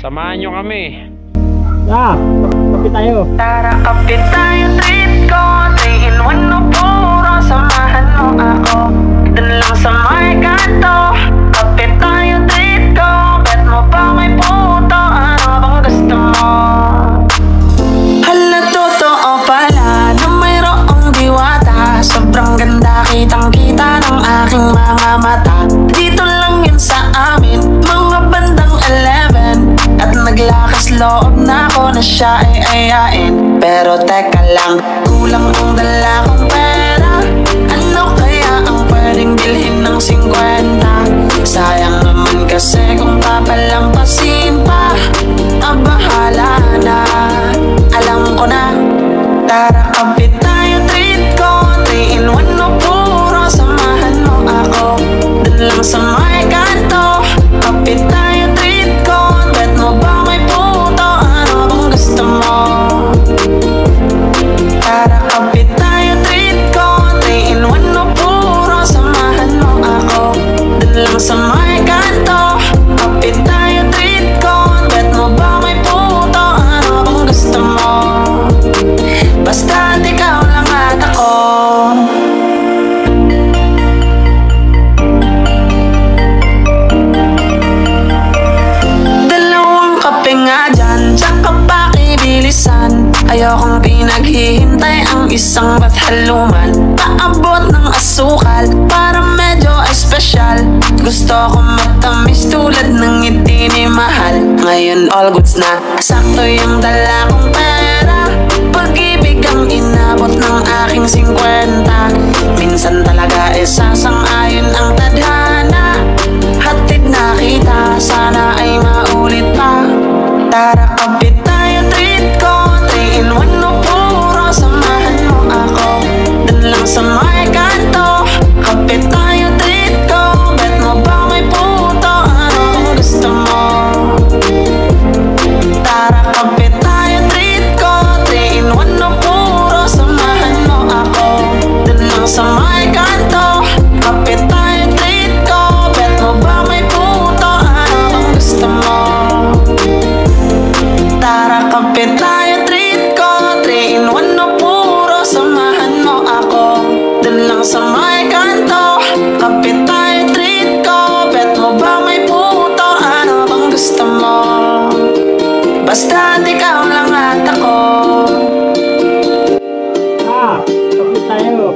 Samahan nyo kami. Kapit tayo. Tara, kapit tayo, treat ko 3 in 1 no puro. Samahan mo ako dun lang sa may kanto. Kapit tayo, treat ko. Bet mo pa may puto. Ano bang gusto mo? Hala, totoo pala na mayroong diwata. Sobrang ganda, kitang-kita ng aking mga mata. Dito lang yun sa amin, mga bandang 11. At naglakas loob na ako na siya ay ayain. Pero teka lang, kulang ang dala kong pera. Ano kaya ang pwedeng bilhin ng 50? Sayang naman kasi kung papalampasin pa. Bahala na, alam ko na. Tara, kapit tayo, treat ko 3 in 1 no puro. Samahan mo ako dun lang sa may kanto. Kapit tayo, treat ko. Bet mo ba may puto? Ano bang gusto mo? Tara, kapit tayo, treat ko 3 in 1 no puro. Samahan mo ako dun lang sa may kanto. Kapit tayo, treat ko. Bet mo ba may puto? Ano bang gusto mo? Basta ikaw lang at ako. Dalawang kape nga dyan, tsaka pa kibilisan. Ayokong pinaghihintay ang isang bathaluman. Paabot ng asukal para medyo espesyal. Gusto ko matamis tulad ng ngiti ni Mahal. Ngayon all goods na, sakto yung dala kong pera. Pag-ibig ang inabot ng aking 50. Minsan talaga sasang-ayon ang tadhana. Hatid na kita, sana ay maulit pa. Tara, kapit tayo, treat ko 3 in 1 no puro. Samahan mo ako dun lang sa may kanto. Kapit tayo, treat ko. Bet mo ba may puto? Ano bang gusto mo? Tara, kapit tayo, treat ko 3 in 1 no puro. Samahan mo ako dun lang sa may kanto. Kapit tayo, treat ko. Bet mo ba may puto? Ano bang gusto mo? Tara, kapit tayo, treat ko 3 in 1 no puro. Samahan mo ako dun lang sa may kanto. Kapit tayo, treat ko. Bet mo ba may puto? Ano bang gusto mo? Basta ikaw lang at ako. Kapit tayo.